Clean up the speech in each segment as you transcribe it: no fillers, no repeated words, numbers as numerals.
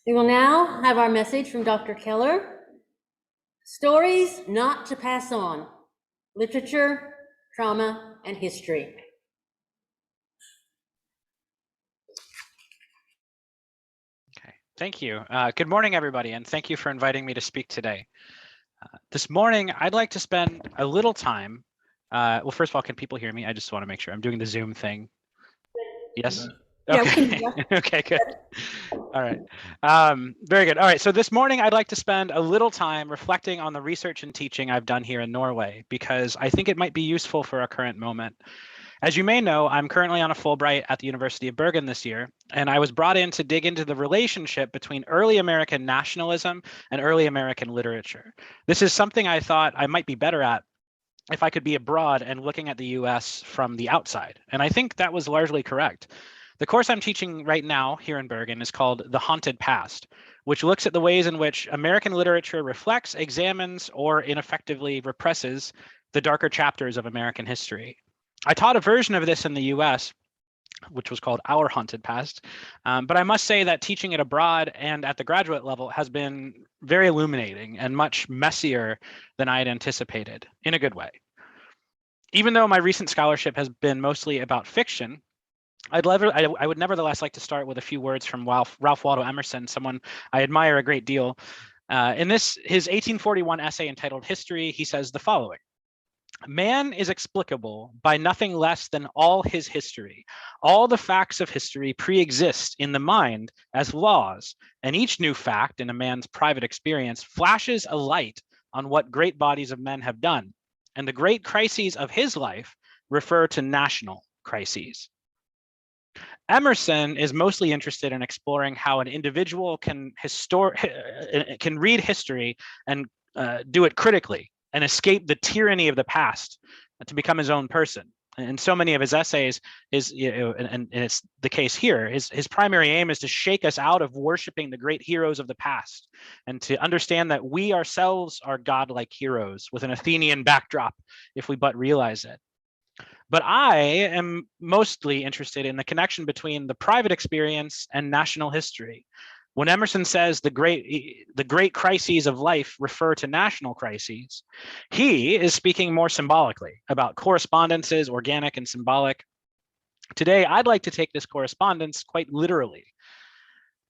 We will now have our message from Dr. Keller. Stories not to pass on, literature, trauma, and history. Okay, thank you. Good morning, everybody, and thank you for inviting me to speak today. This morning, I'd like to spend a little time. Well, first of all, can people hear me? I just want to make sure I'm doing the Zoom thing. Yes? Okay. Okay, good. All right. Very good. All right. So this morning, I'd like to spend a little time reflecting on the research and teaching I've done here in Norway, because I think it might be useful for our current moment. As you may know, I'm currently on a Fulbright at the University of Bergen this year, and I was brought in to dig into the relationship between early American nationalism and early American literature. This is something I thought I might be better at if I could be abroad and looking at the US from the outside. And I think that was largely correct. The course I'm teaching right now here in Bergen is called The Haunted Past, which looks at the ways in which American literature reflects, examines, or ineffectively represses the darker chapters of American history. I taught a version of this in the US, which was called Our Haunted Past. But I must say that teaching it abroad and at the graduate level has been very illuminating and much messier than I had anticipated, in a good way. Even though my recent scholarship has been mostly about fiction, I would nevertheless like to start with a few words from Ralph Waldo Emerson, someone I admire a great deal. In his 1841 essay entitled History, he says the following: "Man is explicable by nothing less than all his history. All the facts of history pre-exist in the mind as laws, and each new fact in a man's private experience flashes a light on what great bodies of men have done, and the great crises of his life refer to national crises." Emerson is mostly interested in exploring how an individual can read history and do it critically and escape the tyranny of the past to become his own person. And so many of his essays and it's the case here, his primary aim is to shake us out of worshiping the great heroes of the past and to understand that we ourselves are godlike heroes with an Athenian backdrop if we but realize it. But I am mostly interested in the connection between the private experience and national history. When Emerson says the great crises of life refer to national crises, he is speaking more symbolically about correspondences, organic and symbolic. Today, I'd like to take this correspondence quite literally.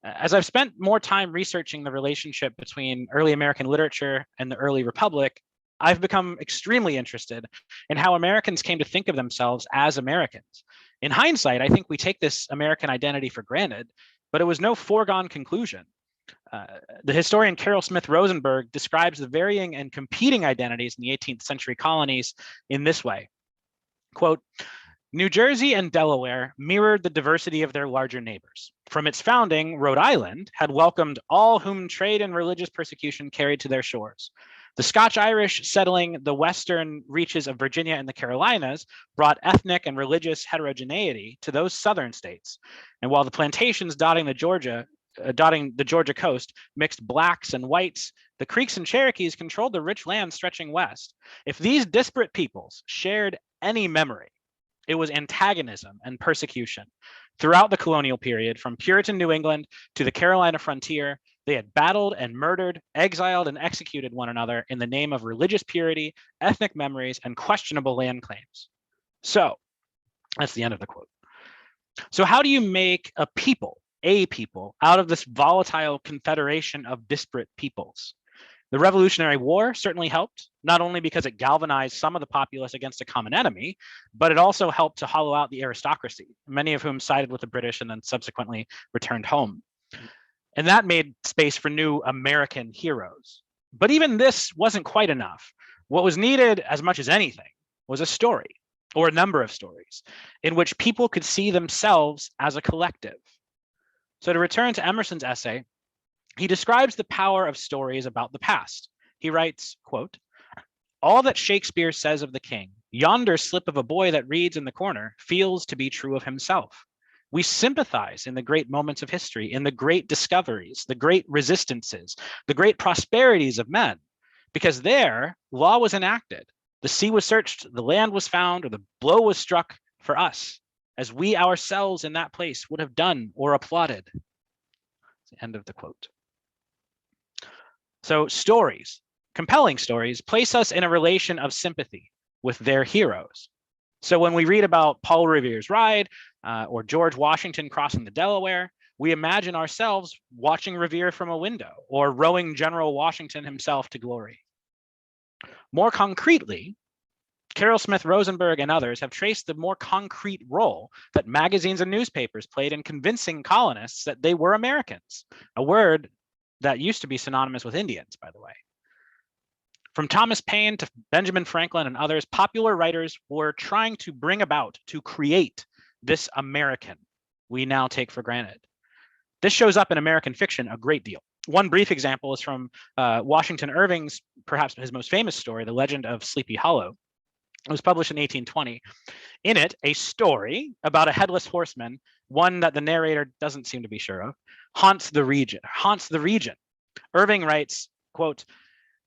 As I've spent more time researching the relationship between early American literature and the early Republic, I've become extremely interested in how Americans came to think of themselves as Americans. In hindsight, I think we take this American identity for granted, but it was no foregone conclusion. The historian Carol Smith Rosenberg describes the varying and competing identities in the 18th century colonies in this way. Quote, "New Jersey and Delaware mirrored the diversity of their larger neighbors. From its founding, Rhode Island had welcomed all whom trade and religious persecution carried to their shores. The Scotch-Irish settling the western reaches of Virginia and the Carolinas brought ethnic and religious heterogeneity to those southern states. And while the plantations dotting the Georgia coast mixed blacks and whites, the Creeks and Cherokees controlled the rich land stretching west. If these disparate peoples shared any memory, it was antagonism and persecution. Throughout the colonial period, from Puritan New England to the Carolina frontier, they had battled and murdered, exiled and executed one another in the name of religious purity, ethnic memories, and questionable land claims." So that's the end of the quote. So how do you make a people, out of this volatile confederation of disparate peoples? The Revolutionary War certainly helped, not only because it galvanized some of the populace against a common enemy, but it also helped to hollow out the aristocracy, many of whom sided with the British and then subsequently returned home. And that made space for new American heroes. But even this wasn't quite enough. What was needed as much as anything was a story, or a number of stories, in which people could see themselves as a collective. So to return to Emerson's essay, he describes the power of stories about the past. He writes, quote, "All that Shakespeare says of the king, yonder slip of a boy that reads in the corner, feels to be true of himself. We sympathize in the great moments of history, in the great discoveries, the great resistances, the great prosperities of men, because there law was enacted, the sea was searched, the land was found, or the blow was struck for us, as we ourselves in that place would have done or applauded." the end of the quote. So stories, compelling stories, place us in a relation of sympathy with their heroes. So when we read about Paul Revere's ride or George Washington crossing the Delaware, we imagine ourselves watching Revere from a window or rowing General Washington himself to glory. More concretely, Carol Smith Rosenberg and others have traced the more concrete role that magazines and newspapers played in convincing colonists that they were Americans, a word that used to be synonymous with Indians, by the way. From Thomas Paine to Benjamin Franklin and others, popular writers were trying to bring about, to create this American we now take for granted. This shows up in American fiction a great deal. One brief example is from Washington Irving's, perhaps his most famous story, The Legend of Sleepy Hollow. It was published in 1820. In it, a story about a headless horseman, one that the narrator doesn't seem to be sure of, haunts the region. Irving writes, quote,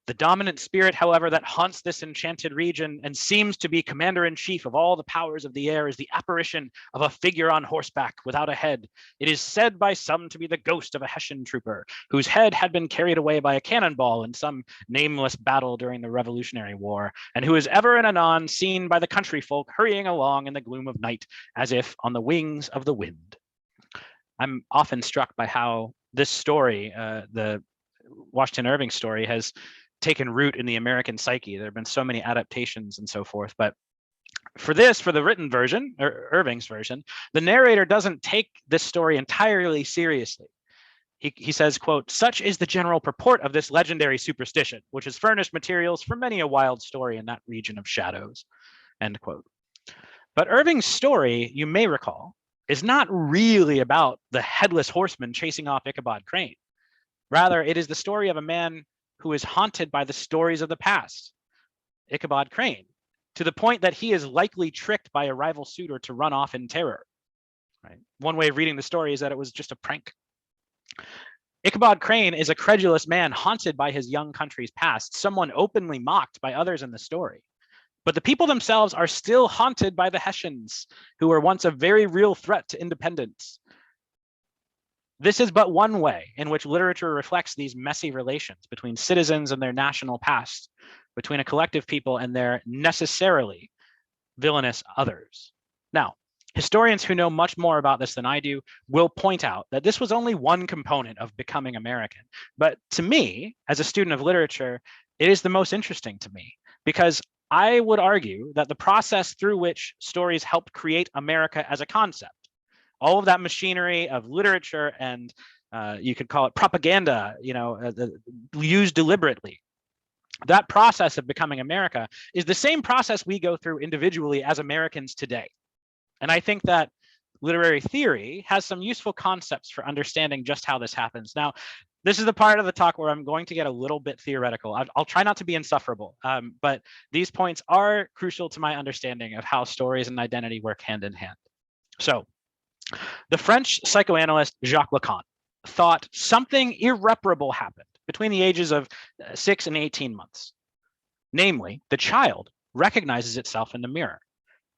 "The dominant spirit, however, that haunts this enchanted region and seems to be commander-in-chief of all the powers of the air is the apparition of a figure on horseback without a head. It is said by some to be the ghost of a Hessian trooper, whose head had been carried away by a cannonball in some nameless battle during the Revolutionary War, and who is ever and anon seen by the country folk hurrying along in the gloom of night, as if on the wings of the wind." I'm often struck by how this story, the Washington Irving story, has taken root in the American psyche. There have been so many adaptations and so forth, but for the written version, or Irving's version, the narrator doesn't take this story entirely seriously. He says, quote, "Such is the general purport of this legendary superstition, which has furnished materials for many a wild story in that region of shadows," end quote. But Irving's story, you may recall, is not really about the headless horseman chasing off Ichabod Crane. Rather, it is the story of a man who is haunted by the stories of the past, Ichabod Crane, to the point that he is likely tricked by a rival suitor to run off in terror. Right? One way of reading the story is that it was just a prank. Ichabod Crane is a credulous man haunted by his young country's past, someone openly mocked by others in the story. But the people themselves are still haunted by the Hessians, who were once a very real threat to independence. This is but one way in which literature reflects these messy relations between citizens and their national past, between a collective people and their necessarily villainous others. Now, historians who know much more about this than I do will point out that this was only one component of becoming American. But to me, as a student of literature, it is the most interesting to me, because I would argue that the process through which stories helped create America as a concept, all of that machinery of literature and you could call it propaganda, used deliberately. That process of becoming America is the same process we go through individually as Americans today. And I think that literary theory has some useful concepts for understanding just how this happens. Now, this is the part of the talk where I'm going to get a little bit theoretical. I'll try not to be insufferable, but these points are crucial to my understanding of how stories and identity work hand in hand. So, the French psychoanalyst Jacques Lacan thought something irreparable happened between the ages of 6 and 18 months. Namely, the child recognizes itself in the mirror.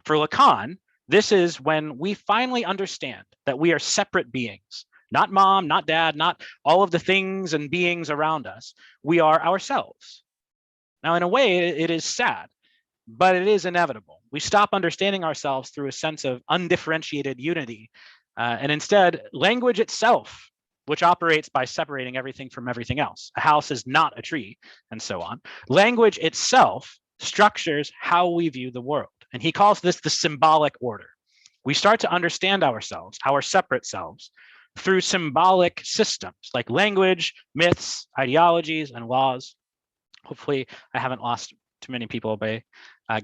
For Lacan, this is when we finally understand that we are separate beings, not mom, not dad, not all of the things and beings around us. We are ourselves. Now, in a way, it is sad, but it is inevitable. We stop understanding ourselves through a sense of undifferentiated unity, and instead, language itself, which operates by separating everything from everything else. A house is not a tree, and so on. Language itself structures how we view the world, and he calls this the symbolic order. We start to understand ourselves, our separate selves, through symbolic systems like language, myths, ideologies, and laws. Hopefully, I haven't lost too many people by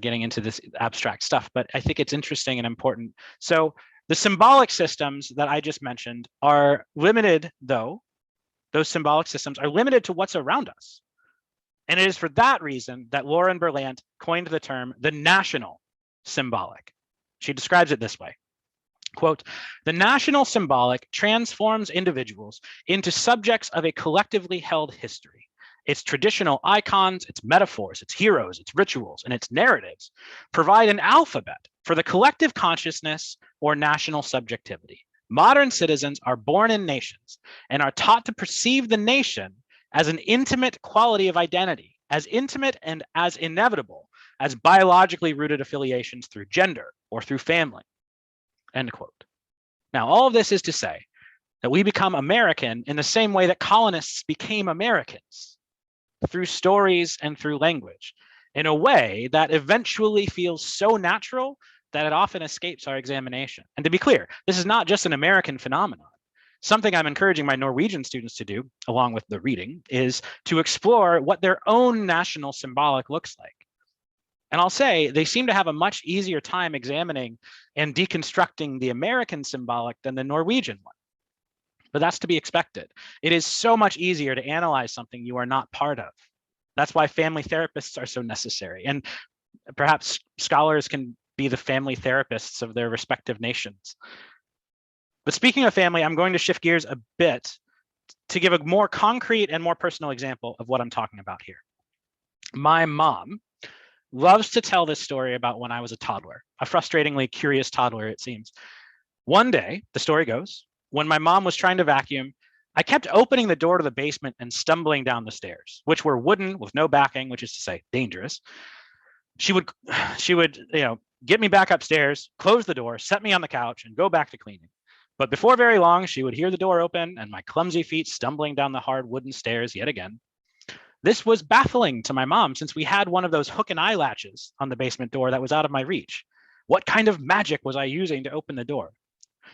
getting into this abstract stuff, but I think it's interesting and important. So the symbolic systems that I just mentioned are limited, though. Those symbolic systems are limited to what's around us. And it is for that reason that Lauren Berlant coined the term the national symbolic. She describes it this way. Quote, "The national symbolic transforms individuals into subjects of a collectively held history. Its traditional icons, its metaphors, its heroes, its rituals, and its narratives provide an alphabet for the collective consciousness or national subjectivity. Modern citizens are born in nations and are taught to perceive the nation as an intimate quality of identity, as intimate and as inevitable as biologically rooted affiliations through gender or through family, end quote. Now, all of this is to say that we become American in the same way that colonists became Americans, through stories and through language, in a way that eventually feels so natural that it often escapes our examination. And to be clear, this is not just an American phenomenon. Something I'm encouraging my Norwegian students to do, along with the reading, is to explore what their own national symbolic looks like. And I'll say they seem to have a much easier time examining and deconstructing the American symbolic than the Norwegian one. But that's to be expected. It is so much easier to analyze something you are not part of. That's why family therapists are so necessary. And perhaps scholars can be the family therapists of their respective nations. But speaking of family, I'm going to shift gears a bit to give a more concrete and more personal example of what I'm talking about here. My mom loves to tell this story about when I was a toddler, a frustratingly curious toddler, it seems. One day, the story goes, when my mom was trying to vacuum, I kept opening the door to the basement and stumbling down the stairs, which were wooden with no backing, which is to say dangerous. She would, get me back upstairs, close the door, set me on the couch, and go back to cleaning. But before very long, she would hear the door open and my clumsy feet stumbling down the hard wooden stairs yet again. This was baffling to my mom since we had one of those hook and eye latches on the basement door that was out of my reach. What kind of magic was I using to open the door?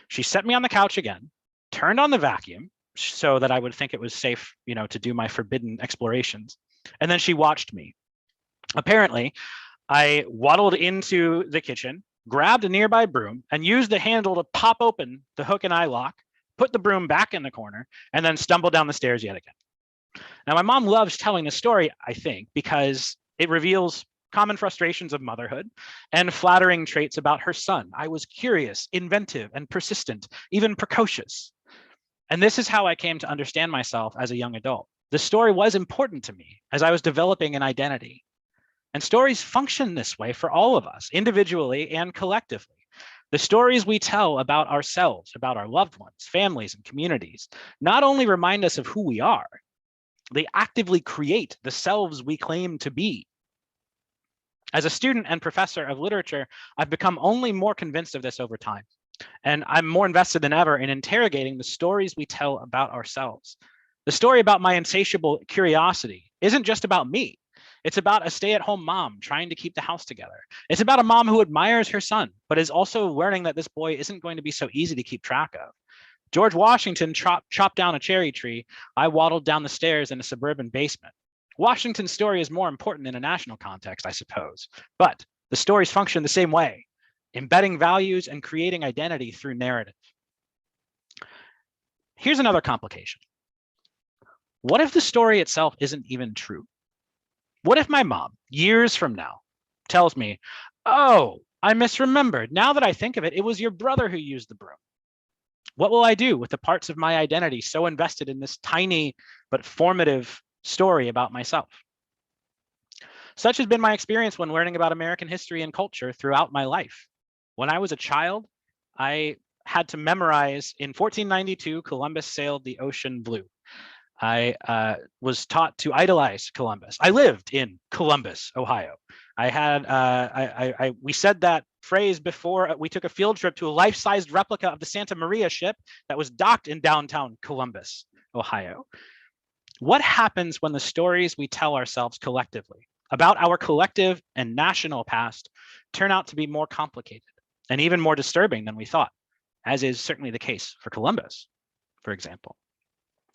She set me on the couch again, turned on the vacuum so that I would think it was safe, to do my forbidden explorations. And then she watched me. Apparently, I waddled into the kitchen, grabbed a nearby broom, and used the handle to pop open the hook and eye lock, put the broom back in the corner, and then stumbled down the stairs yet again. Now, my mom loves telling this story, I think, because it reveals common frustrations of motherhood and flattering traits about her son. I was curious, inventive, and persistent, even precocious. And this is how I came to understand myself as a young adult. The story was important to me as I was developing an identity. And stories function this way for all of us, individually and collectively. The stories we tell about ourselves, about our loved ones, families, and communities, not only remind us of who we are, they actively create the selves we claim to be. As a student and professor of literature, I've become only more convinced of this over time. And I'm more invested than ever in interrogating the stories we tell about ourselves. The story about my insatiable curiosity isn't just about me. It's about a stay-at-home mom trying to keep the house together. It's about a mom who admires her son, but is also learning that this boy isn't going to be so easy to keep track of. George Washington chopped down a cherry tree. I waddled down the stairs in a suburban basement. Washington's story is more important in a national context, I suppose, but the stories function the same way, embedding values and creating identity through narrative. Here's another complication. What if the story itself isn't even true? What if my mom, years from now, tells me, oh, I misremembered. Now that I think of it, it was your brother who used the broom. What will I do with the parts of my identity so invested in this tiny but formative story about myself? Such has been my experience when learning about American history and culture throughout my life. When I was a child, I had to memorize in 1492, Columbus sailed the ocean blue. I was taught to idolize Columbus. I lived in Columbus, Ohio. We said that phrase before we took a field trip to a life-sized replica of the Santa Maria ship that was docked in downtown Columbus, Ohio. What happens when the stories we tell ourselves collectively about our collective and national past turn out to be more complicated and even more disturbing than we thought, as is certainly the case for Columbus, for example?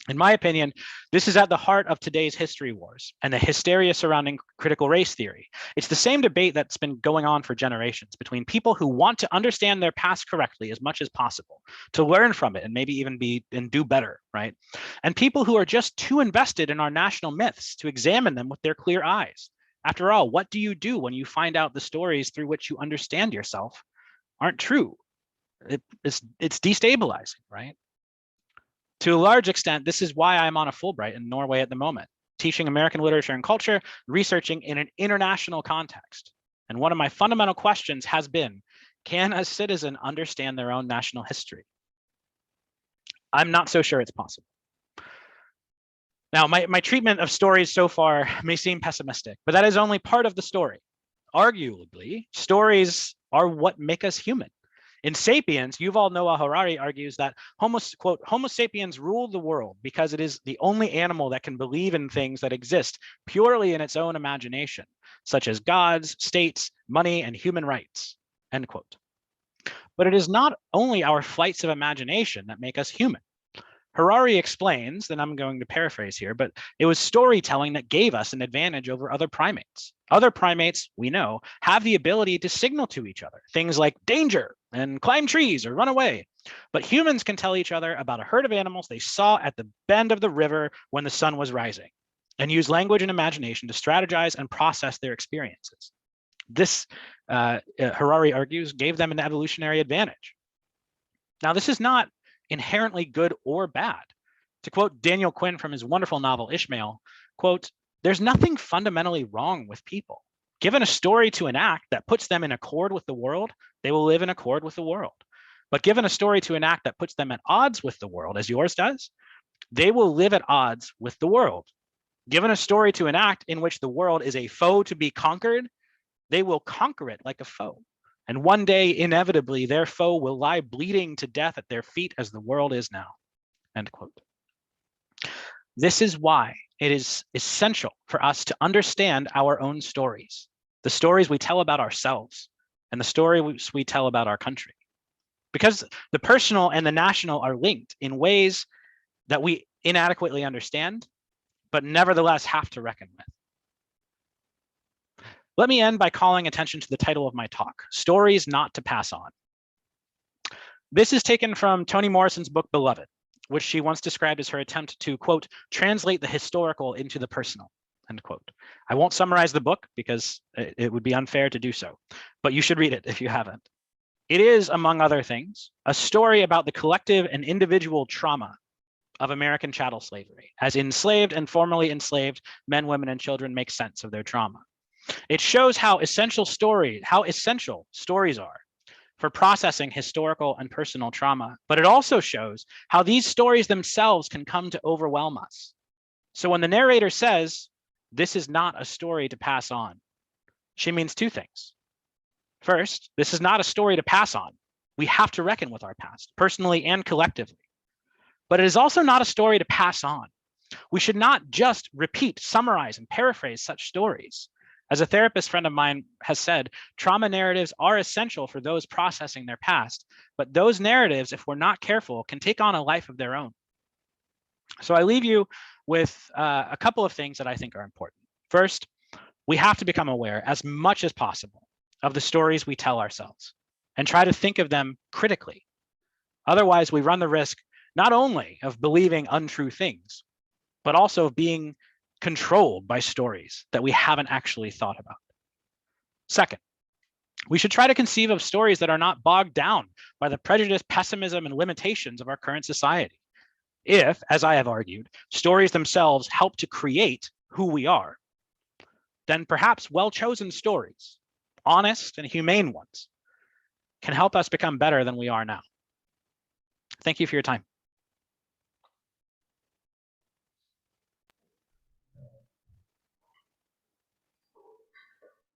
In my opinion, this is at the heart of today's history wars and the hysteria surrounding critical race theory. It's the same debate that's been going on for generations between people who want to understand their past correctly as much as possible, to learn from it and maybe even do better, right? And people who are just too invested in our national myths to examine them with their clear eyes. After all, what do you do when you find out the stories through which you understand yourself aren't true? It's destabilizing, right? To a large extent, this is why I'm on a Fulbright in Norway at the moment, teaching American literature and culture, researching in an international context. And one of my fundamental questions has been, can a citizen understand their own national history? I'm not so sure it's possible. Now, my treatment of stories so far may seem pessimistic, but that is only part of the story. Arguably, stories are what make us human. In Sapiens, Yuval Noah Harari argues that quote, Homo sapiens ruled the world because it is the only animal that can believe in things that exist purely in its own imagination, such as gods, states, money, and human rights, end quote. But it is not only our flights of imagination that make us human. Harari explains, and I'm going to paraphrase here, but it was storytelling that gave us an advantage over other primates. Other primates, we know, have the ability to signal to each other, things like danger and climb trees or run away. But humans can tell each other about a herd of animals they saw at the bend of the river when the sun was rising, and use language and imagination to strategize and process their experiences. This, Harari argues, gave them an evolutionary advantage. Now, this is not inherently good or bad. To quote Daniel Quinn from his wonderful novel Ishmael, quote, "There's nothing fundamentally wrong with people. Given a story to enact that puts them in accord with the world, they will live in accord with the world. But given a story to enact that puts them at odds with the world, as yours does, they will live at odds with the world. Given a story to enact in which the world is a foe to be conquered, they will conquer it like a foe. And one day, inevitably, their foe will lie bleeding to death at their feet as the world is now," end quote. This is why it is essential for us to understand our own stories, the stories we tell about ourselves, and the stories we tell about our country. Because the personal and the national are linked in ways that we inadequately understand, but nevertheless have to reckon with. Let me end by calling attention to the title of my talk, Stories Not to Pass On. This is taken from Toni Morrison's book, Beloved, which she once described as her attempt to, quote, translate the historical into the personal, end quote. I won't summarize the book because it would be unfair to do so, but you should read it if you haven't. It is, among other things, a story about the collective and individual trauma of American chattel slavery, as enslaved and formerly enslaved men, women, and children make sense of their trauma. It shows how essential stories are for processing historical and personal trauma, but it also shows how these stories themselves can come to overwhelm us. So when the narrator says, "This is not a story to pass on," she means two things. First, this is not a story to pass on. We have to reckon with our past, personally and collectively. But it is also not a story to pass on. We should not just repeat, summarize, and paraphrase such stories. As a therapist friend of mine has said, trauma narratives are essential for those processing their past, but those narratives, if we're not careful, can take on a life of their own. So I leave you with a couple of things that I think are important. First, we have to become aware as much as possible of the stories we tell ourselves and try to think of them critically. Otherwise, we run the risk not only of believing untrue things, but also of being controlled by stories that we haven't actually thought about. Second, we should try to conceive of stories that are not bogged down by the prejudice, pessimism, and limitations of our current society. If, as I have argued, stories themselves help to create who we are, then perhaps well-chosen stories, honest and humane ones, can help us become better than we are now. Thank you for your time.